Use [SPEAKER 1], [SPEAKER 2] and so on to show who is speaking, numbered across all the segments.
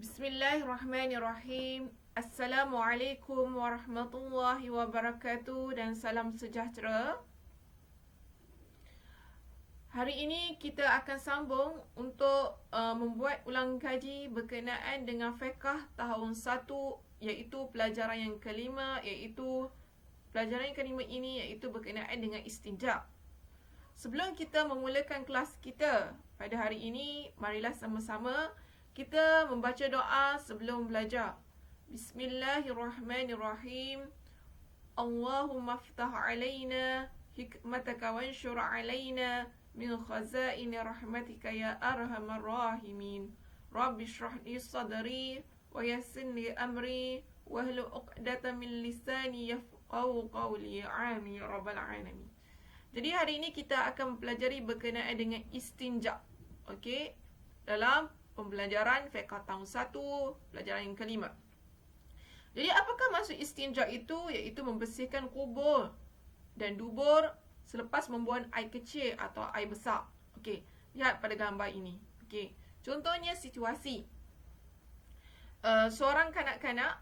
[SPEAKER 1] Bismillahirrahmanirrahim. Assalamualaikum warahmatullahi wabarakatuh dan salam sejahtera. Hari ini kita akan sambung untuk membuat ulang kaji berkenaan dengan fiqh tahun 1, iaitu pelajaran yang kelima, iaitu pelajaran yang kelima ini iaitu berkenaan dengan istinja. Sebelum kita memulakan kelas kita pada hari ini, marilah sama-sama kita membaca doa sebelum belajar. Bismillahirrahmanirrahim. Allahumma ftah alaina hikmataka wanshur alaina min khazaini rahmatika ya arhamar rahimin. Rabbi shrah li sadri wa yassir li amri wahlul 'uqdatam min lisani yafqahu qawli. Amin ya rabbal alamin. Jadi hari ini kita akan mempelajari berkenaan dengan istinja. Okey, dalam pembelajaran fiqh tahun 1, pelajaran yang kelima. Jadi apakah maksud istinja itu? Iaitu membersihkan kubur dan dubur selepas membuang air kecil atau air besar. Okey, lihat pada gambar ini. Okey, contohnya situasi seorang kanak-kanak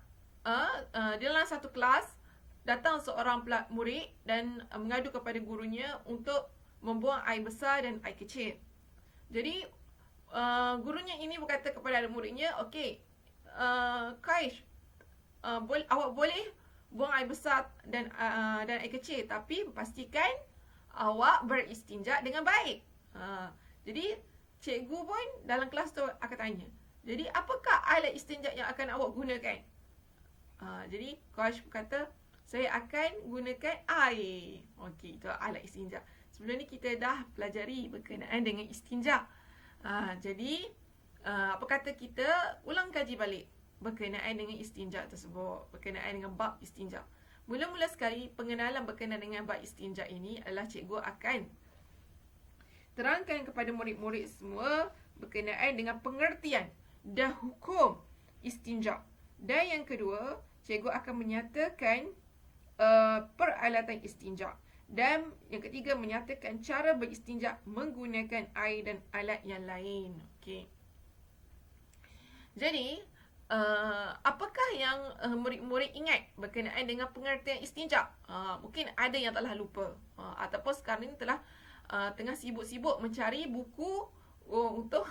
[SPEAKER 1] dalam satu kelas datang seorang murid dan mengadu kepada gurunya untuk membuang air besar dan air kecil. Jadi gurunya ini berkata kepada muridnya, okey, Kaish, awak boleh buang air besar dan air kecil, tapi pastikan awak beristinja dengan baik. Jadi cikgu pun dalam kelas tu akan tanya, jadi apakah alat istinja yang akan awak gunakan? Jadi Kaish berkata, saya akan gunakan air. Okey, itu alat istinja. Sebelum ni kita dah pelajari berkenaan dengan istinja. Jadi apa kata kita ulang kaji balik berkenaan dengan istinja tersebut, berkenaan dengan bab istinja. Mula-mula sekali pengenalan berkenaan dengan bab istinja ini adalah cikgu akan terangkan kepada murid-murid semua berkenaan dengan pengertian dan hukum istinja. Dan yang kedua, cikgu akan menyatakan peralatan istinja. Dan yang ketiga, menyatakan cara beristinja menggunakan air dan alat yang lain. Okey. Jadi, apakah yang murid-murid ingat berkenaan dengan pengertian istinja? Mungkin ada yang telah lupa, ataupun sekarang ini telah tengah sibuk-sibuk mencari buku untuk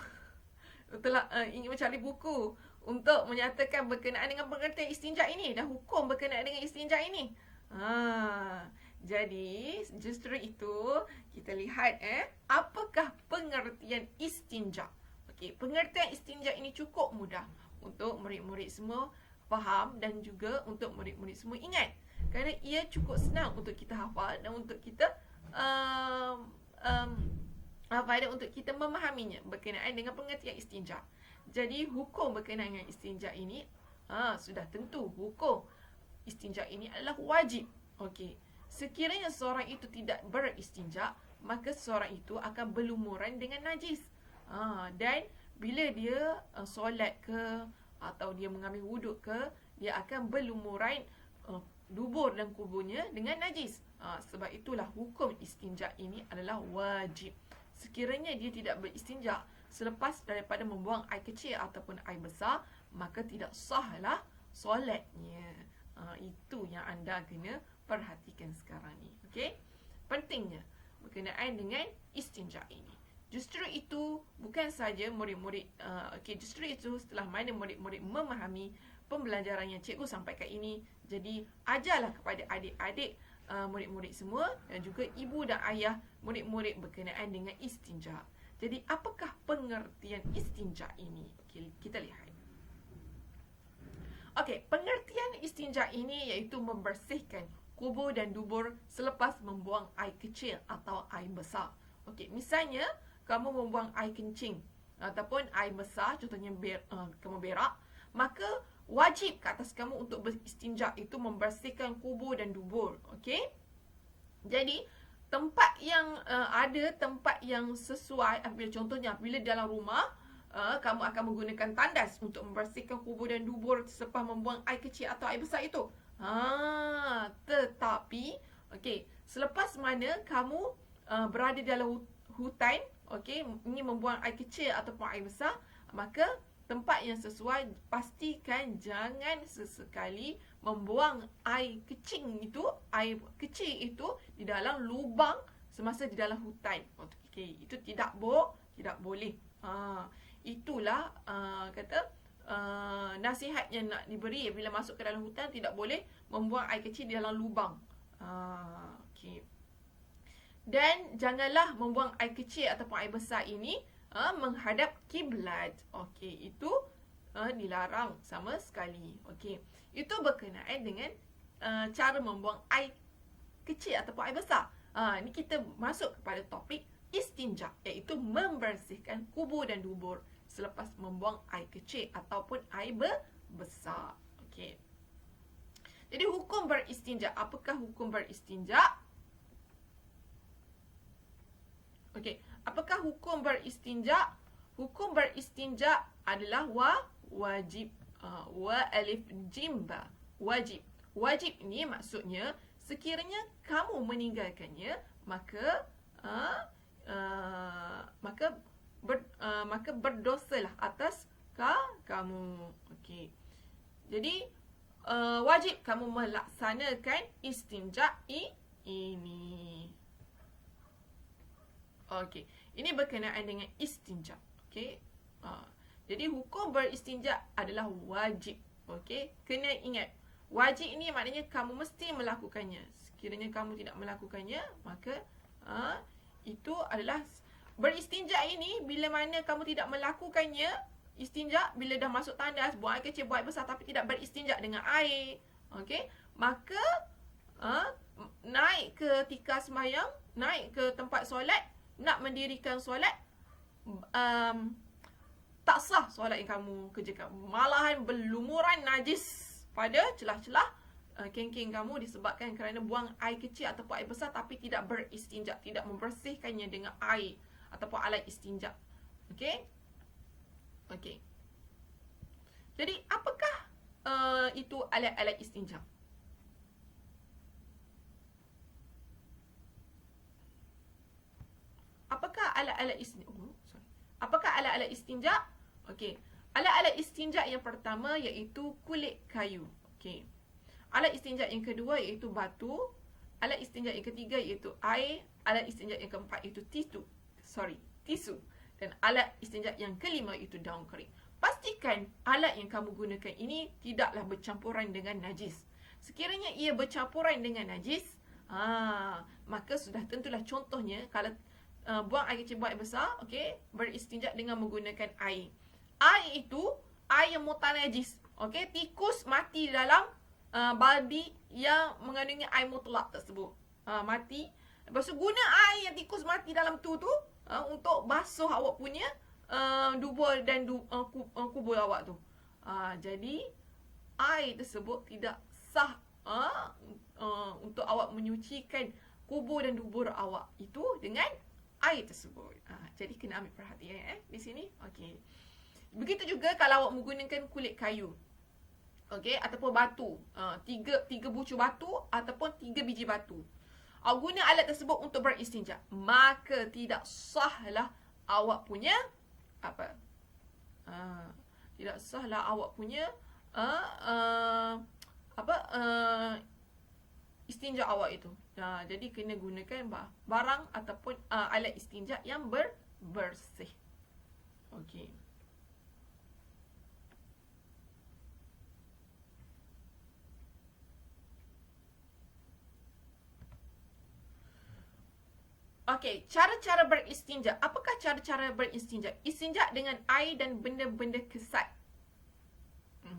[SPEAKER 1] ingin mencari buku untuk menyatakan berkenaan dengan pengertian istinja ini dan hukum berkenaan dengan istinja ini. Jadi justru itu kita lihat apakah pengertian istinja. Okey, pengertian istinja ini cukup mudah untuk murid-murid semua faham dan juga untuk murid-murid semua ingat. Kerana ia cukup senang untuk kita hafal dan untuk kita untuk kita memahaminya berkenaan dengan pengertian istinja. Jadi hukum berkenaan dengan istinja ini sudah tentu hukum istinja ini adalah wajib. Okey. Sekiranya seorang itu tidak beristinja, maka seorang itu akan berlumuran dengan najis. Dan bila dia solat ke atau dia mengambil wuduk ke, dia akan berlumuran dubur dan kuburnya dengan najis. Sebab itulah hukum istinja ini adalah wajib. Sekiranya dia tidak beristinja selepas daripada membuang air kecil ataupun air besar, maka tidak sahlah solatnya. Itu yang anda kena perhatikan sekarang ni. Okey? Pentingnya berkenaan dengan istinja ini. Justru itu bukan saja murid-murid justru itu setelah mana murid-murid memahami pembelajaran yang cikgu sampaikan ini, jadi ajarlah kepada adik-adik murid-murid semua dan juga ibu dan ayah murid-murid berkenaan dengan istinja. Jadi apakah pengertian istinja ini? Okey, kita lihat. Okey, pengertian istinja ini iaitu membersihkan kubur dan dubur selepas membuang air kecil atau air besar. Okey, misalnya kamu membuang air kencing ataupun air besar, contohnya kamu berak, maka wajib ke atas kamu untuk beristinja itu membersihkan kubur dan dubur. Okey? Jadi tempat yang ada tempat yang sesuai, contohnya bila dalam rumah kamu akan menggunakan tandas untuk membersihkan kubur dan dubur selepas membuang air kecil atau air besar itu. Tetapi okey, selepas mana kamu berada dalam hutan, okey, ingin membuang air kecil ataupun air besar, maka tempat yang sesuai. Pastikan jangan sesekali membuang air kecil itu di dalam lubang semasa di dalam hutan. Okey, itu tidak boleh. Itulah nasihat yang nak diberi bila masuk ke dalam hutan, tidak boleh membuang air kecil di dalam lubang. Okey. Dan janganlah membuang air kecil ataupun air besar ini menghadap kiblat. Okey, itu dilarang sama sekali. Okey. Itu berkenaan dengan cara membuang air kecil ataupun air besar. Ni kita masuk kepada topik istinja, iaitu membersihkan kubur dan dubur selepas membuang air kecil ataupun air besar. Okey. Jadi hukum beristinja. Apakah hukum beristinja? Okey, apakah hukum beristinja? Hukum beristinja adalah wajib. Alif jim ba. Wajib. Wajib ni maksudnya sekiranya kamu meninggalkannya, maka berdosalah atas kamu. Okey. Jadi wajib kamu melaksanakan istinja ini. Okey, ini berkenaan dengan istinja. Okey. Jadi hukum beristinja adalah wajib. Okey, kena ingat. Wajib ni maknanya kamu mesti melakukannya. Sekiranya kamu tidak melakukannya, maka itu adalah beristinja ini bila mana kamu tidak melakukannya. Istinja bila dah masuk tandas, buang air kecil, buang air besar tapi tidak beristinja dengan air. Okey, maka naik ke tikar sembahyang, naik ke tempat solat, nak mendirikan solat, tak sah solat yang kamu kerjakan. Malahan berlumuran najis pada celah-celah kengking kamu disebabkan kerana buang air kecil ataupun air besar tapi tidak beristinja, tidak membersihkannya dengan air ataupun alat istinja. Okey? Okey. Jadi apakah itu alat-alat istinja? Apakah alat-alat istinja? Apakah alat-alat istinja? Okey. Alat-alat istinja yang pertama iaitu kulit kayu. Okey. Alat istinja yang kedua iaitu batu. Alat istinja yang ketiga iaitu air. Alat istinja yang keempat iaitu tisu. Dan alat istinja yang kelima iaitu daun kering. Pastikan alat yang kamu gunakan ini tidaklah bercampuran dengan najis. Sekiranya ia bercampuran dengan najis, maka sudah tentulah contohnya kalau buang air kecil, buang air besar, okey, beristinja dengan menggunakan air. Air itu air yang mutanajis. Okey, tikus mati dalam baldi yang mengandungi air mutlak tersebut. Mati. Lepas tu guna air yang tikus mati dalam tu untuk basuh awak punya dubur dan kubur awak tu. Jadi air tersebut tidak sah untuk awak menyucikan kubur dan dubur awak itu dengan air tersebut. Jadi kena ambil perhatian di sini. Okey. Begitu juga kalau awak menggunakan kulit kayu. Okey, ataupun batu. Tiga bucu batu ataupun 3 biji batu. Awak guna alat tersebut untuk beristinja, maka tidak sahlah awak punya tidak sahlah awak punya istinja awak itu. Jadi kena gunakan barang ataupun alat istinja yang bersih. Okey. Okey, cara-cara beristinja. Apakah cara-cara beristinja? Istinja dengan air dan benda-benda kesat.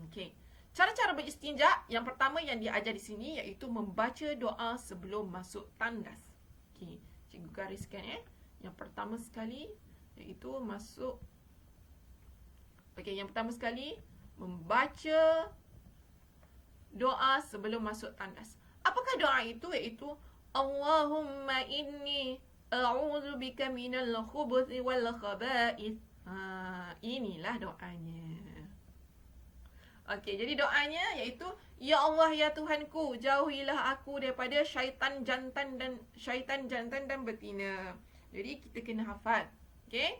[SPEAKER 1] Okey. Cara-cara beristinja yang pertama yang diajar di sini iaitu membaca doa sebelum masuk tandas. Okey, cikgu gariskan Yang pertama sekali iaitu masuk. Okey, yang pertama sekali membaca doa sebelum masuk tandas. Apakah doa itu? Iaitu Allahumma inni a'udzu bika minal khubuthi wal khaba'ith. Inilah doanya. Okey, jadi doanya iaitu ya Allah ya Tuhanku, jauhilah aku daripada syaitan jantan dan betina. Jadi kita kena hafal. Okey?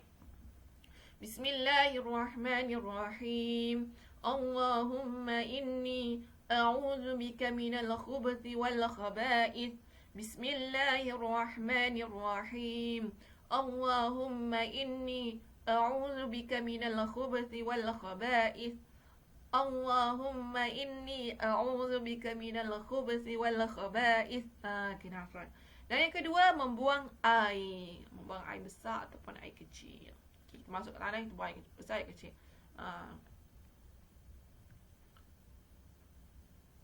[SPEAKER 1] Bismillahirrahmanirrahim. Allahumma inni a'udzu bika minal khubuthi wal khaba'ith. Bismillahirrahmanirrahim. Allahumma inni a'udzu bika minal khubuthi wal khaba'ith. Allahumma inni a'udzu bika minal khubuthi wal khaba'ith. Kena hafal. Dan yang kedua, membuang air. Membuang air besar ataupun air kecil. Okay, kita masuk ke tanah, kita buang air besar, air kecil.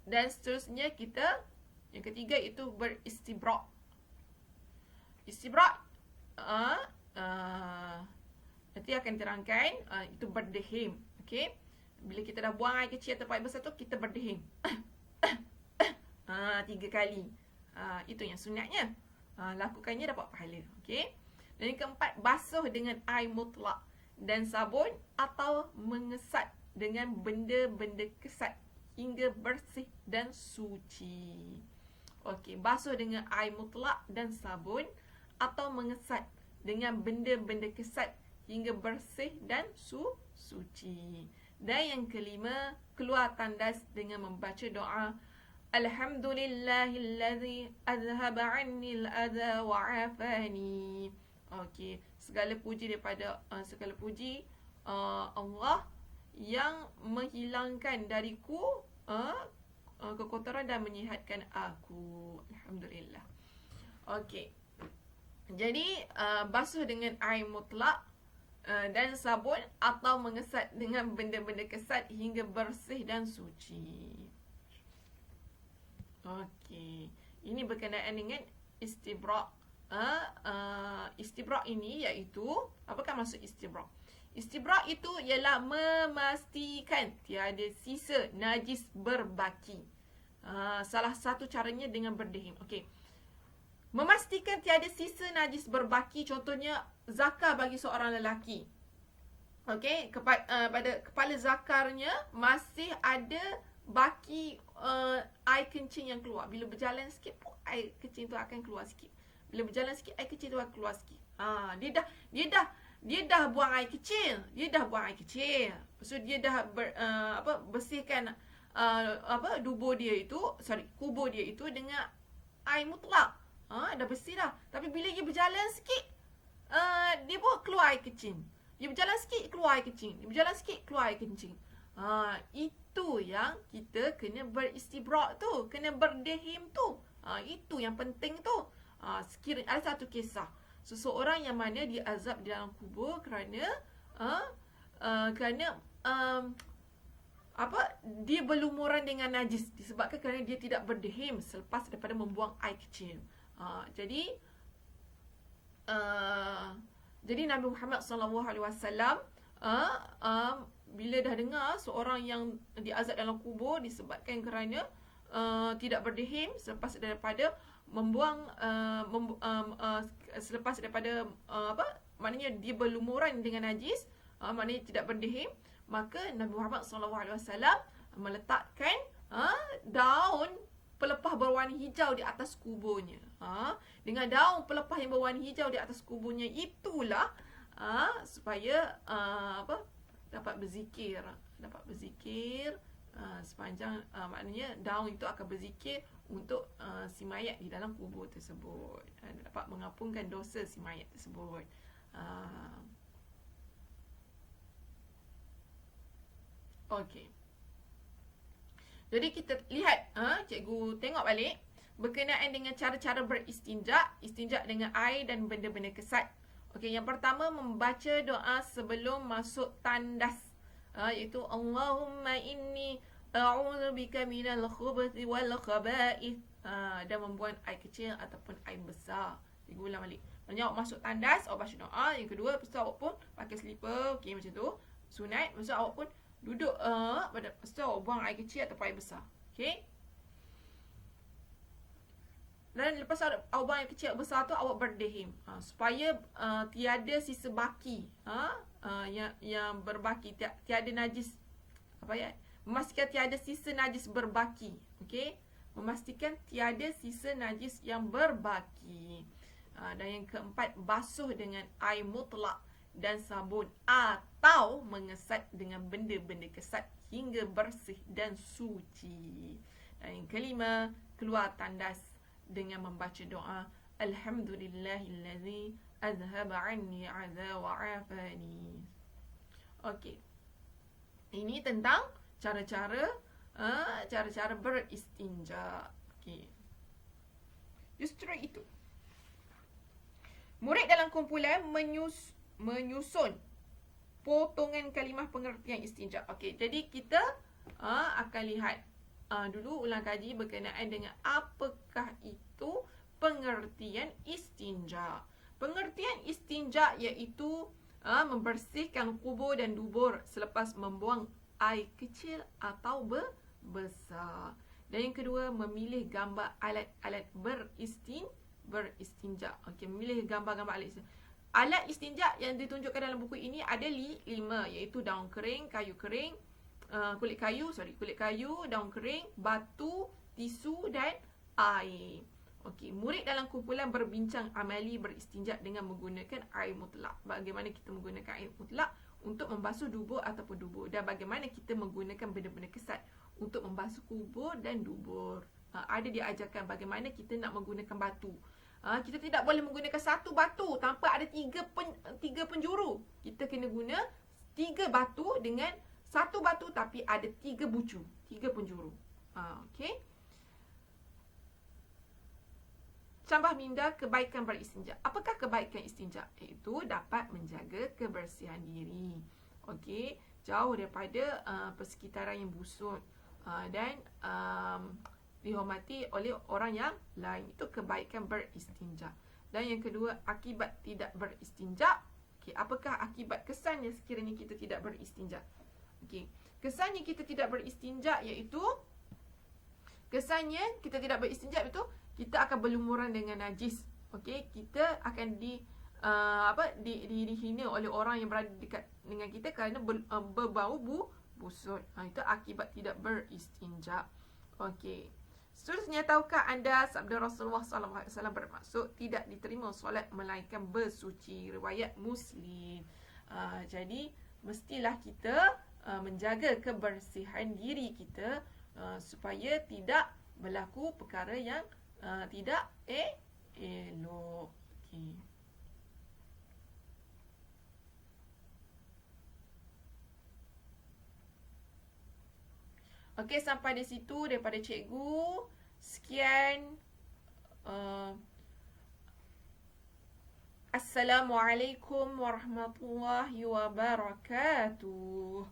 [SPEAKER 1] Dan seterusnya kita, yang ketiga itu beristibrak. Istibrak nanti akan terangkan, itu berdehim. Okay. Bila kita dah buang air kecil atau air besar tu, kita berdehim. 3 kali. Itu yang sunatnya. Lakukannya dapat pahala. Okay. Dan yang keempat, basuh dengan air mutlak dan sabun atau mengesat dengan benda-benda kesat hingga bersih dan suci. Okey, basuh dengan air mutlak dan sabun atau mengesat dengan benda-benda kesat hingga bersih dan suci. Dan yang kelima, keluar tandas dengan membaca doa Alhamdulillahillazi azhaba 'annil adha wa 'afani. Okey, segala puji Allah yang menghilangkan dariku kekotoran dan menyihatkan aku. Alhamdulillah. Okey. Jadi basuh dengan air mutlak dan sabun atau mengesat dengan benda-benda kesat hingga bersih dan suci. Okey. Ini berkenaan dengan istibrak. Istibrak ini iaitu, apakah maksud istibrak? Istibrak itu ialah memastikan tiada sisa najis berbaki. Salah satu caranya dengan berdehim. Okey. Memastikan tiada sisa najis berbaki, contohnya zakar bagi seorang lelaki. Okey, pada kepala zakarnya masih ada baki air kencing yang keluar. Bila berjalan sikit pun air kencing tu akan keluar sikit. Bila berjalan sikit air kencing tu akan keluar sikit. Dia dah buang air kecil. Lepas tu dia dah bersihkan kubur dia itu dengan air mutlak. Dah bersih dah. Tapi bila dia berjalan sikit, dia pun keluar air kecil. Dia berjalan sikit, keluar air kecil. Dia berjalan sikit, keluar air kecil. Itu yang kita kena beristibrak tu. Kena berdehim tu. Itu yang penting tu. Sekiranya ada satu kisah. Seseorang yang mana dia azab di dalam kubur kerana dia berlumuran dengan najis disebabkan kerana dia tidak berdehim selepas daripada membuang air kecil. Jadi Nabi Muhammad SAW bila dah dengar seorang yang diazab dalam kubur disebabkan kerana tidak berdehim selepas daripada maknanya dia berlumuran dengan najis, maknanya tidak berdehim, maka Nabi Muhammad SAW meletakkan daun pelepah berwarna hijau di atas kuburnya. Dengan daun pelepah yang berwarna hijau di atas kuburnya itulah supaya dapat berzikir sepanjang maknanya daun itu akan berzikir untuk si mayat di dalam kubur tersebut, dapat mengampunkan dosa si mayat tersebut. Okey. Jadi kita lihat, cikgu tengok balik berkenaan dengan cara-cara beristinja, istinja dengan air dan benda-benda kesat. Okey, yang pertama membaca doa sebelum masuk tandas, iaitu Allahumma inni a'udzu bika minal khubuthi wal khaba'ith, dan membuang air kecil ataupun air besar. Cikgu ulang balik. Maksudnya awak masuk tandas, awak baca doa. Yang kedua, lepas tu awak pun pakai slipper, okey macam tu. Sunat, lepas tu awak pun duduk lepas tu awak buang air kecil ataupun air besar. Okey. Dan lepas awak buang air kecil besar tu awak berdehim, supaya tiada sisa baki, yang berbaki, tiada najis, memastikan tiada sisa najis berbaki. Okey, memastikan tiada sisa najis yang berbaki. Dan yang keempat, basuh dengan air mutlak dan sabun atau mengesat dengan benda-benda kesat hingga bersih dan suci. Dan yang kelima, keluar tandas dengan membaca doa Alhamdulillahillazi azhaba anni adza wa afani. Okey. Ini tentang cara-cara beristinja. Okey. Justru itu. Murid dalam kumpulan menyusun potongan kalimah pengertian istinja. Okey, jadi kita akan lihat dulu ulang kaji berkenaan dengan apakah itu pengertian istinja. Pengertian istinja iaitu membersihkan kubur dan dubur selepas membuang air kecil atau besar. Dan yang kedua, memilih gambar alat-alat beristinja. Okey, memilih gambar-gambar alat istinja. Alat istinja yang ditunjukkan dalam buku ini ada 5, iaitu daun kering, kayu kering, kulit kayu, daun kering, batu, tisu dan air. Okey, murid dalam kumpulan berbincang amali beristinja dengan menggunakan air mutlak. Bagaimana kita menggunakan air mutlak untuk membasuh dubur ataupun dubur, dan bagaimana kita menggunakan benda-benda kesat untuk membasuh kubur dan dubur. Ada diajarkan bagaimana kita nak menggunakan batu. Kita tidak boleh menggunakan satu batu tanpa ada tiga penjuru. Kita kena guna 3 batu dengan satu batu tapi ada 3 bucu, 3 penjuru. Okey. Cambah minda kebaikan beristinja. Apakah kebaikan istinja? Iaitu dapat menjaga kebersihan diri. Okey, jauh daripada persekitaran yang busuk dan dihormati oleh orang yang lain. Itu kebaikan beristinja. Dan yang kedua, akibat tidak beristinja. Okey, apakah akibat kesannya sekiranya kita tidak beristinja? Okey, kesannya kita tidak beristinja iaitu kita akan berlumuran dengan najis. Okey, kita akan dihina oleh orang yang berada dekat dengan kita kerana berbau busuk. Itu akibat tidak beristinja. Okey. Seterusnya, tahukah anda sabda Rasulullah SAW bermaksud tidak diterima solat melainkan bersuci, riwayat Muslim. Jadi mestilah kita menjaga kebersihan diri kita supaya tidak berlaku perkara yang tidak elok. Okey. Okey, sampai di situ daripada cikgu. Sekian. Assalamualaikum warahmatullahi wabarakatuh.